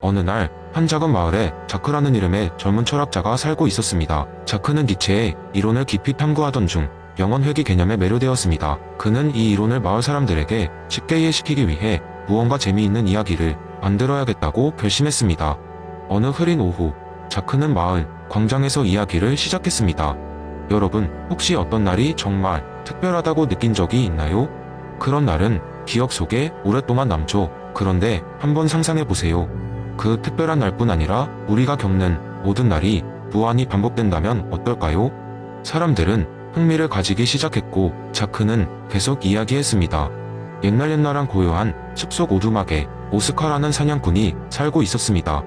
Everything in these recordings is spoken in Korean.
어느 날 한 작은 마을에 자크라는 이름의 젊은 철학자가 살고 있었습니다. 자크는 니체의 이론을 깊이 탐구하던 중 영혼 회귀 개념에 매료되었습니다. 그는 이 이론을 마을 사람들에게 쉽게 이해시키기 위해 무언가 재미있는 이야기를 만들어야겠다고 결심했습니다. 어느 흐린 오후, 자크는 마을 광장에서 이야기를 시작했습니다. 여러분, 혹시 어떤 날이 정말 특별하다고 느낀 적이 있나요? 그런 날은 기억 속에 오랫동안 남죠. 그런데 한번 상상해보세요. 그 특별한 날뿐 아니라 우리가 겪는 모든 날이 무한히 반복된다면 어떨까요? 사람들은 흥미를 가지기 시작했고 자크는 계속 이야기했습니다. 옛날한 고요한 숲속 오두막에 오스카라는 사냥꾼이 살고 있었습니다.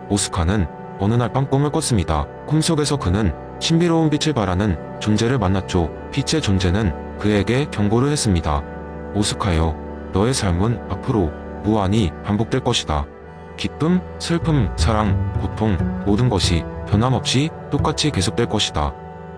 오스카는 어느 날 밤 꿈을 꿨습니다. 꿈속에서 그는 신비로운 빛을 발하는 존재를 만났죠. 빛의 존재는 그에게 경고를 했습니다. 오스카여, 너의 삶은 앞으로 무한히 반복될 것이다. 기쁨, 슬픔, 사랑, 고통, 모든 것이 변함없이 똑같이 계속될 것이다.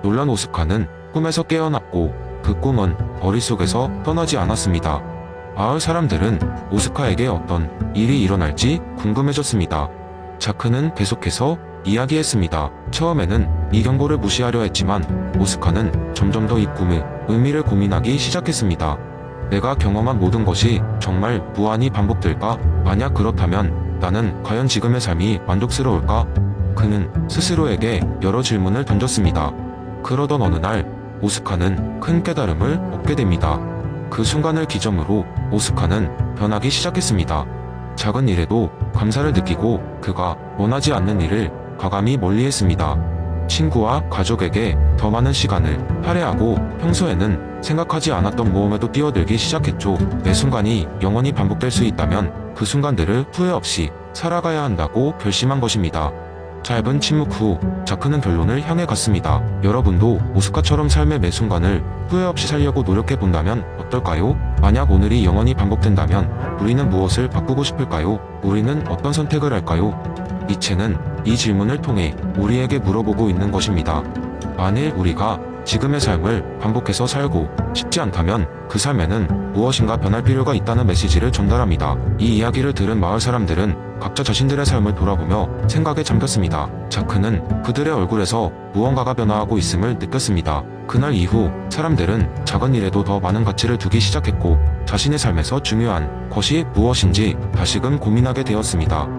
놀란 오스카는 꿈에서 깨어났고 그 꿈은 머릿속에서 떠나지 않았습니다. 마을 사람들은 오스카에게 어떤 일이 일어날지 궁금해졌습니다. 자크는 계속해서 이야기했습니다. 처음에는 이 경고를 무시하려 했지만 오스카는 점점 더 이 꿈의 의미를 고민하기 시작했습니다. 내가 경험한 모든 것이 정말 무한히 반복될까? 만약 그렇다면 나는 과연 지금의 삶이 만족스러울까? 그는 스스로에게 여러 질문을 던졌습니다. 그러던 어느 날 오스카는 큰 깨달음을 얻게 됩니다. 그 순간을 기점으로 오스카는 변하기 시작했습니다. 작은 일에도 감사를 느끼고 그가 원하지 않는 일을 과감히 멀리했습니다. 친구와 가족에게 더 많은 시간을 할애하고 평소에는 생각하지 않았던 모험에도 뛰어들기 시작했죠. 매 순간이 영원히 반복될 수 있다면 그 순간들을 후회 없이 살아가야 한다고 결심한 것입니다. 짧은 침묵 후 자크는 결론을 향해 갔습니다. 여러분도 오스카처럼 삶의 매 순간을 후회 없이 살려고 노력해본다면 어떨까요? 만약 오늘이 영원히 반복된다면 우리는 무엇을 바꾸고 싶을까요? 우리는 어떤 선택을 할까요? 니체는 이 질문을 통해 우리에게 물어보고 있는 것입니다. 만일 우리가 지금의 삶을 반복해서 살고 싶지 않다면 그 삶에는 무엇인가 변할 필요가 있다는 메시지를 전달합니다. 이 이야기를 들은 마을 사람들은 각자 자신들의 삶을 돌아보며 생각에 잠겼습니다. 자크는 그들의 얼굴에서 무언가가 변화하고 있음을 느꼈습니다. 그날 이후 사람들은 작은 일에도 더 많은 가치를 두기 시작했고 자신의 삶에서 중요한 것이 무엇인지 다시금 고민하게 되었습니다.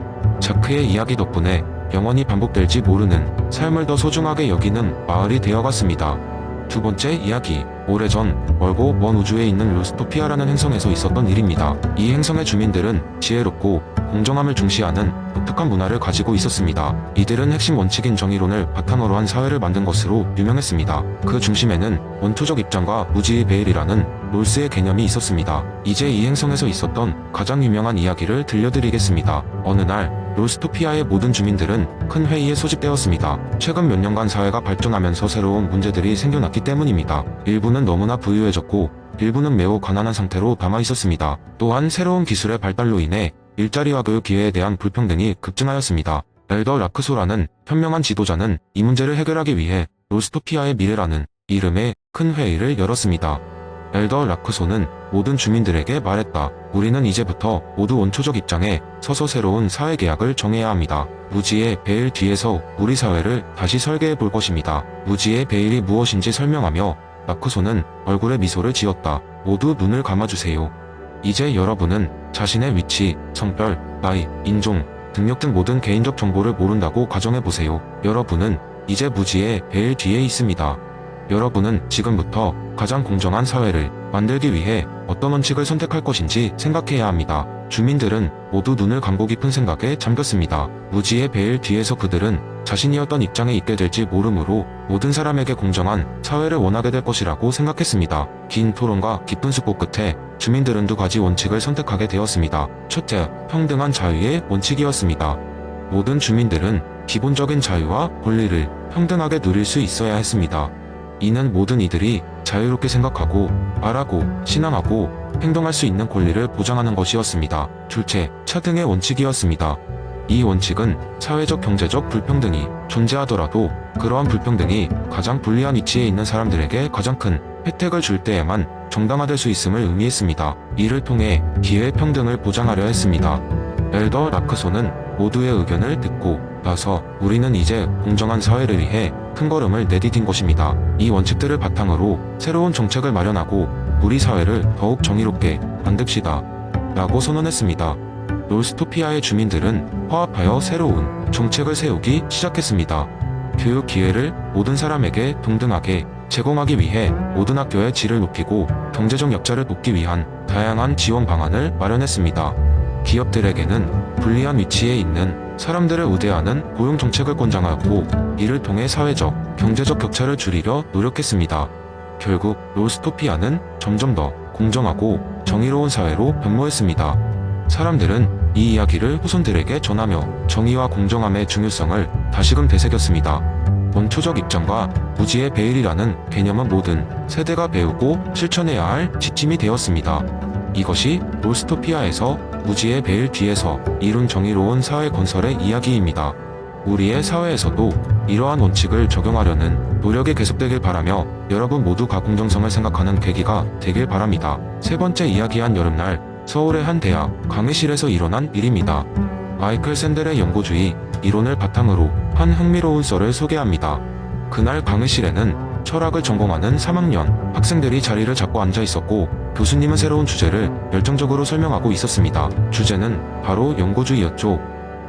자크의 이야기 덕분에 영원히 반복될지 모르는 삶을 더 소중하게 여기는 마을이 되어갔습니다. 두 번째 이야기, 오래전 멀고 먼 우주에 있는 루스토피아라는 행성에서 있었던 일입니다. 이 행성의 주민들은 지혜롭고 공정함을 중시하는 독특한 문화를 가지고 있었습니다. 이들은 핵심 원칙인 정의론을 바탕으로 한 사회를 만든 것으로 유명했습니다. 그 중심에는 원초적 입장과 무지의 베일이라는 롤스의 개념이 있었습니다. 이제 이 행성에서 있었던 가장 유명한 이야기를 들려드리겠습니다. 어느 날 롤스토피아의 모든 주민들은 큰 회의에 소집되었습니다. 최근 몇 년간 사회가 발전하면서 새로운 문제들이 생겨났기 때문입니다. 일부는 너무나 부유해졌고 일부는 매우 가난한 상태로 남아 있었습니다. 또한 새로운 기술의 발달로 인해 일자리와 교육 기회에 대한 불평등이 급증하였습니다. 엘더 라크소라는 현명한 지도자는 이 문제를 해결하기 위해 롤스토피아의 미래라는 이름의 큰 회의를 열었습니다. 엘더 라크소는 모든 주민들에게 말했다. 우리는 이제부터 모두 원초적 입장에 서서 새로운 사회계약을 정해야 합니다. 무지의 베일 뒤에서 우리 사회를 다시 설계해 볼 것입니다. 무지의 베일이 무엇인지 설명하며 라크소는 얼굴에 미소를 지었다. 모두 눈을 감아주세요. 이제 여러분은 자신의 위치, 성별, 나이, 인종, 등록 등 모든 개인적 정보를 모른다고 가정해보세요. 여러분은 이제 무지의 베일 뒤에 있습니다. 여러분은 지금부터 가장 공정한 사회를 만들기 위해 어떤 원칙을 선택할 것인지 생각해야 합니다. 주민들은 모두 눈을 감고 깊은 생각에 잠겼습니다. 무지의 베일 뒤에서 그들은 자신이었던 입장에 있게 될지 모르므로 모든 사람에게 공정한 사회를 원하게 될 것이라고 생각했습니다. 긴 토론과 깊은 숙고 끝에 주민들은 두 가지 원칙을 선택하게 되었습니다. 첫째, 평등한 자유의 원칙이었습니다. 모든 주민들은 기본적인 자유와 권리를 평등하게 누릴 수 있어야 했습니다. 이는 모든 이들이 자유롭게 생각하고, 말하고, 신앙하고, 행동할 수 있는 권리를 보장하는 것이었습니다. 둘째, 차등의 원칙이었습니다. 이 원칙은 사회적 경제적 불평등이 존재하더라도 그러한 불평등이 가장 불리한 위치에 있는 사람들에게 가장 큰 혜택을 줄 때에만 정당화될 수 있음을 의미했습니다. 이를 통해 기회 평등을 보장하려 했습니다. 엘더 라크소는 모두의 의견을 듣고 나서 우리는 이제 공정한 사회를 위해 큰 걸음을 내디딘 것입니다. 이 원칙들을 바탕으로 새로운 정책을 마련하고 우리 사회를 더욱 정의롭게 만듭시다. 라고 선언했습니다. 롤스토피아의 주민들은 화합하여 새로운 정책을 세우기 시작했습니다. 교육 기회를 모든 사람에게 동등하게 제공하기 위해 모든 학교의 질을 높이고 경제적 약자를 돕기 위한 다양한 지원 방안을 마련했습니다. 기업들에게는 불리한 위치에 있는 사람들을 우대하는 고용 정책을 권장하였고 이를 통해 사회적, 경제적 격차를 줄이려 노력했습니다. 결국 롤스토피아는 점점 더 공정하고 정의로운 사회로 변모했습니다. 사람들은 이 이야기를 후손들에게 전하며 정의와 공정함의 중요성을 다시금 되새겼습니다. 원초적 입장과 무지의 배일이라는 개념은 모든 세대가 배우고 실천해야 할 지침이 되었습니다. 이것이 롤스토피아에서 무지의 배일 뒤에서 이룬 정의로운 사회 건설의 이야기입니다. 우리의 사회에서도 이러한 원칙을 적용하려는 노력이 계속되길 바라며 여러분 모두가 공정성을 생각하는 계기가 되길 바랍니다. 세 번째 이야기한 여름날 서울의 한 대학 강의실에서 일어난 일입니다. 마이클 샌델의 연고주의 이론을 바탕으로 한 흥미로운 썰을 소개합니다. 그날 강의실에는 철학을 전공하는 3학년 학생들이 자리를 잡고 앉아 있었고 교수님은 새로운 주제를 열정적으로 설명하고 있었습니다. 주제는 바로 연고주의였죠.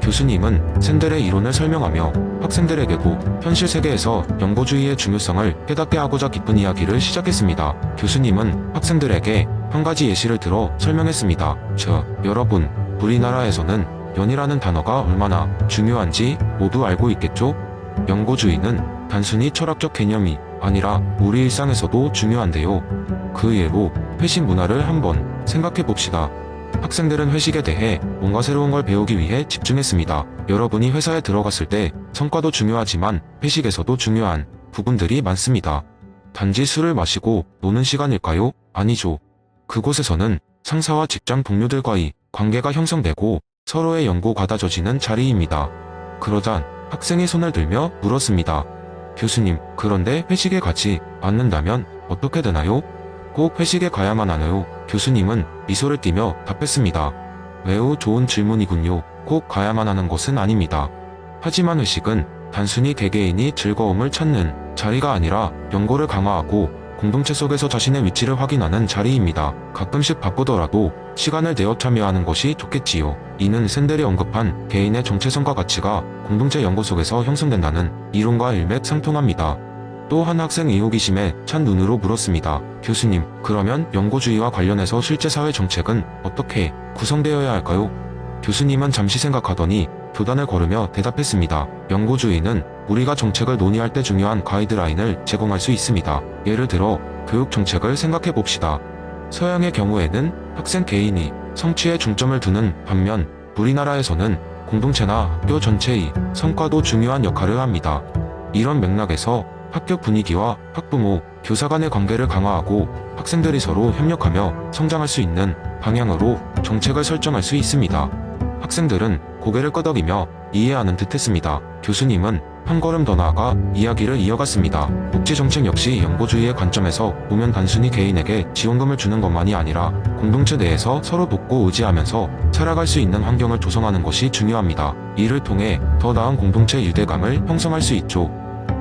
교수님은 샌델의 이론을 설명하며 학생들에게도 현실 세계에서 연고주의의 중요성을 깨닫게 하고자 깊은 이야기를 시작했습니다. 교수님은 학생들에게 한 가지 예시를 들어 설명했습니다. 여러분, 우리나라에서는 연이라는 단어가 얼마나 중요한지 모두 알고 있겠죠? 연고주의는 단순히 철학적 개념이 아니라 우리 일상에서도 중요한데요. 그 예로 회식 문화를 한번 생각해 봅시다. 학생들은 회식에 대해 뭔가 새로운 걸 배우기 위해 집중했습니다. 여러분이 회사에 들어갔을 때 성과도 중요하지만 회식에서도 중요한 부분들이 많습니다. 단지 술을 마시고 노는 시간일까요? 아니죠. 그곳에서는 상사와 직장 동료들과의 관계가 형성되고 서로의 연고가 다져지는 자리입니다. 그러자 학생이 손을 들며 물었습니다. 교수님, 그런데 회식에 가지 않는다면 어떻게 되나요? 꼭 회식에 가야만 하나요? 교수님은 미소를 띠며 답했습니다. 매우 좋은 질문이군요. 꼭 가야만 하는 것은 아닙니다. 하지만 회식은 단순히 개개인이 즐거움을 찾는 자리가 아니라 연고를 강화하고 공동체 속에서 자신의 위치를 확인하는 자리입니다. 가끔씩 바쁘더라도 시간을 내어 참여하는 것이 좋겠지요. 이는 샌델이 언급한 개인의 정체성과 가치가 공동체 연고 속에서 형성된다는 이론과 일맥상통합니다. 또 한 학생이 호기심에 찬 눈으로 물었습니다. 교수님, 그러면 연고주의와 관련해서 실제 사회 정책은 어떻게 구성되어야 할까요? 교수님은 잠시 생각하더니 교단을 걸으며 대답했습니다. 연고주의는 우리가 정책을 논의할 때 중요한 가이드라인을 제공할 수 있습니다. 예를 들어 교육 정책을 생각해 봅시다. 서양의 경우에는 학생 개인이 성취에 중점을 두는 반면 우리나라에서는 공동체나 학교 전체의 성과도 중요한 역할을 합니다. 이런 맥락에서 학교 분위기와 학부모, 교사 간의 관계를 강화하고 학생들이 서로 협력하며 성장할 수 있는 방향으로 정책을 설정할 수 있습니다. 학생들은 고개를 끄덕이며 이해하는 듯 했습니다. 교수님은 한 걸음 더 나아가 이야기를 이어갔습니다. 복지정책 역시 연고주의의 관점에서 보면 단순히 개인에게 지원금을 주는 것만이 아니라 공동체 내에서 서로 돕고 의지하면서 살아갈 수 있는 환경을 조성하는 것이 중요합니다. 이를 통해 더 나은 공동체 유대감을 형성할 수 있죠.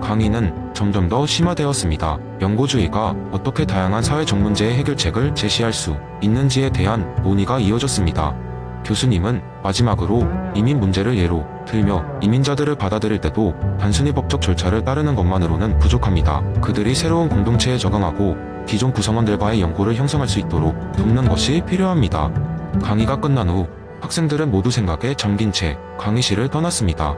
강의는 점점 더 심화되었습니다. 연고주의가 어떻게 다양한 사회적 문제의 해결책을 제시할 수 있는지에 대한 논의가 이어졌습니다. 교수님은 마지막으로 이민 문제를 예로 들며 이민자들을 받아들일 때도 단순히 법적 절차를 따르는 것만으로는 부족합니다. 그들이 새로운 공동체에 적응하고 기존 구성원들과의 연고를 형성할 수 있도록 돕는 것이 필요합니다. 강의가 끝난 후 학생들은 모두 생각에 잠긴 채 강의실을 떠났습니다.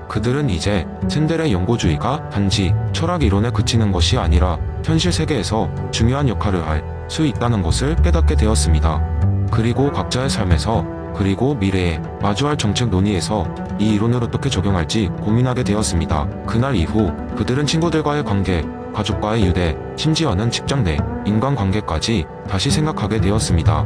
그들은 이제 샌델의 연고주의가 단지 철학 이론에 그치는 것이 아니라 현실 세계에서 중요한 역할을 할 수 있다는 것을 깨닫게 되었습니다. 그리고 각자의 삶에서 그리고 미래에 마주할 정책 논의에서 이 이론을 어떻게 적용할지 고민하게 되었습니다. 그날 이후 그들은 친구들과의 관계, 가족과의 유대, 심지어는 직장 내 인간관계까지 다시 생각하게 되었습니다.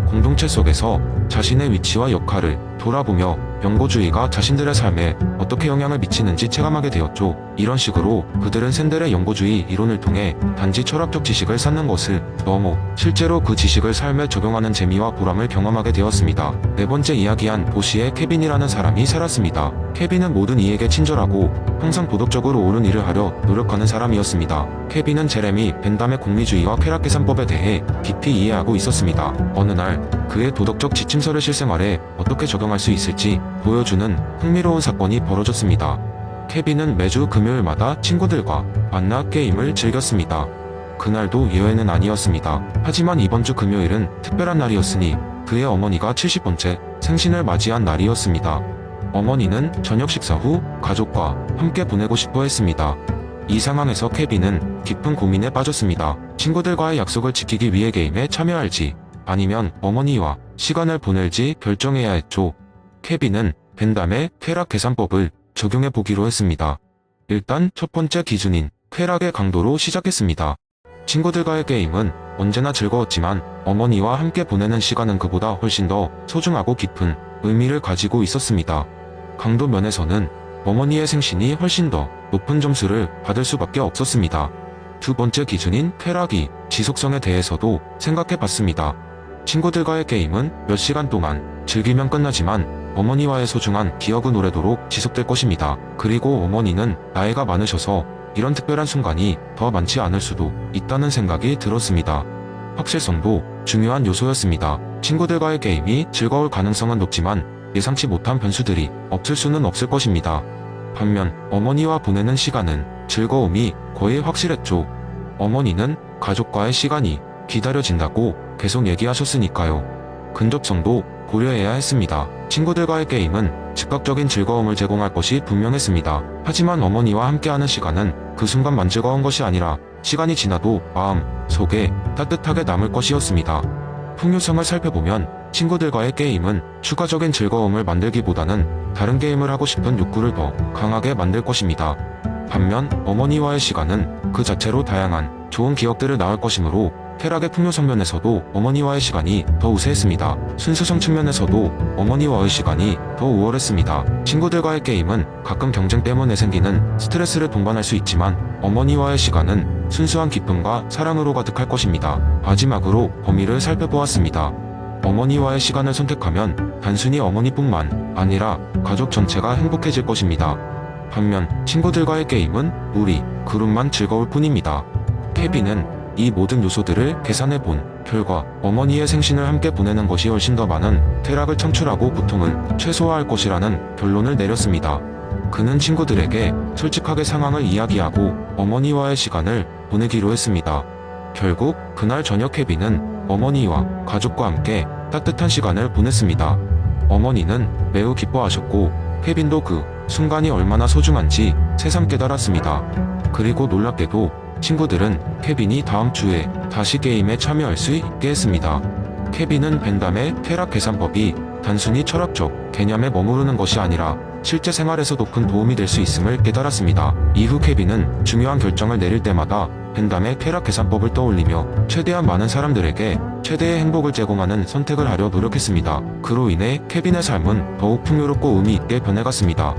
공동체 속에서 자신의 위치와 역할을 돌아보며 연고주의가 자신들의 삶에 어떻게 영향을 미치는지 체감하게 되었죠. 이런 식으로 그들은 샌델의 연고주의 이론을 통해 단지 철학적 지식을 쌓는 것을 넘어 실제로 그 지식을 삶에 적용하는 재미와 보람을 경험하게 되었습니다. 네 번째 이야기한 도시에 케빈이라는 사람이 살았습니다. 케빈은 모든 이에게 친절하고 항상 도덕적으로 옳은 일을 하려 노력하는 사람이었습니다. 케빈은 제레미 벤담의 공리주의와 쾌락계산법에 대해 깊이 이해하고 있었습니다. 어느 날 그의 도덕적 지침서를 실생활에 어떻게 적용할 수 있을지 보여주는 흥미로운 사건이 벌어졌습니다. 케빈은 매주 금요일마다 친구들과 만나 게임을 즐겼습니다. 그날도 예외는 아니었습니다. 하지만 이번 주 금요일은 특별한 날이었으니 그의 어머니가 70번째 생신을 맞이한 날이었습니다. 어머니는 저녁 식사 후 가족과 함께 보내고 싶어 했습니다. 이 상황에서 케빈은 깊은 고민에 빠졌습니다. 친구들과의 약속을 지키기 위해 게임에 참여할지 아니면 어머니와 시간을 보낼지 결정해야 했죠. 케빈은 벤담의 쾌락 계산법을 적용해 보기로 했습니다. 일단 첫 번째 기준인 쾌락의 강도로 시작했습니다. 친구들과의 게임은 언제나 즐거웠지만 어머니와 함께 보내는 시간은 그보다 훨씬 더 소중하고 깊은 의미를 가지고 있었습니다. 강도 면에서는 어머니의 생신이 훨씬 더 높은 점수를 받을 수밖에 없었습니다. 두 번째 기준인 쾌락이 지속성에 대해서도 생각해 봤습니다. 친구들과의 게임은 몇 시간 동안 즐기면 끝나지만 어머니와의 소중한 기억은 오래도록 지속될 것입니다. 그리고 어머니는 나이가 많으셔서 이런 특별한 순간이 더 많지 않을 수도 있다는 생각이 들었습니다. 확실성도 중요한 요소였습니다. 친구들과의 게임이 즐거울 가능성은 높지만 예상치 못한 변수들이 없을 수는 없을 것입니다. 반면 어머니와 보내는 시간은 즐거움이 거의 확실했죠. 어머니는 가족과의 시간이 기다려진다고 계속 얘기하셨으니까요. 근접성도 고려해야 했습니다. 친구들과의 게임은 즉각적인 즐거움을 제공할 것이 분명했습니다. 하지만 어머니와 함께하는 시간은 그 순간만 즐거운 것이 아니라 시간이 지나도 마음 속에 따뜻하게 남을 것이었습니다. 풍요성을 살펴보면 친구들과의 게임은 추가적인 즐거움을 만들기보다는 다른 게임을 하고 싶은 욕구를 더 강하게 만들 것입니다. 반면 어머니와의 시간은 그 자체로 다양한 좋은 기억들을 낳을 것이므로 쾌락의 풍요성 면에서도 어머니와의 시간이 더 우세했습니다. 순수성 측면에서도 어머니와의 시간이 더 우월했습니다. 친구들과의 게임은 가끔 경쟁 때문에 생기는 스트레스를 동반할 수 있지만 어머니와의 시간은 순수한 기쁨과 사랑으로 가득할 것입니다. 마지막으로 범위를 살펴보았습니다. 어머니와의 시간을 선택하면 단순히 어머니뿐만 아니라 가족 전체가 행복해질 것입니다. 반면 친구들과의 게임은 우리 그룹만 즐거울 뿐입니다. 케빈은 이 모든 요소들을 계산해 본 결과 어머니의 생신을 함께 보내는 것이 훨씬 더 많은 쾌락을 창출하고 고통을 최소화할 것이라는 결론을 내렸습니다. 그는 친구들에게 솔직하게 상황을 이야기하고 어머니와의 시간을 보내기로 했습니다. 결국 그날 저녁 케빈은 어머니와 가족과 함께 따뜻한 시간을 보냈습니다. 어머니는 매우 기뻐하셨고 케빈도 그 순간이 얼마나 소중한지 새삼 깨달았습니다. 그리고 놀랍게도 친구들은 케빈이 다음 주에 다시 게임에 참여할 수 있게 했습니다. 케빈은 벤담의 쾌락 계산법이 단순히 철학적 개념에 머무르는 것이 아니라 실제 생활에서도 큰 도움이 될 수 있음을 깨달았습니다. 이후 케빈은 중요한 결정을 내릴 때마다 벤담의 쾌락 계산법을 떠올리며 최대한 많은 사람들에게 최대의 행복을 제공하는 선택을 하려 노력했습니다. 그로 인해 케빈의 삶은 더욱 풍요롭고 의미 있게 변해갔습니다.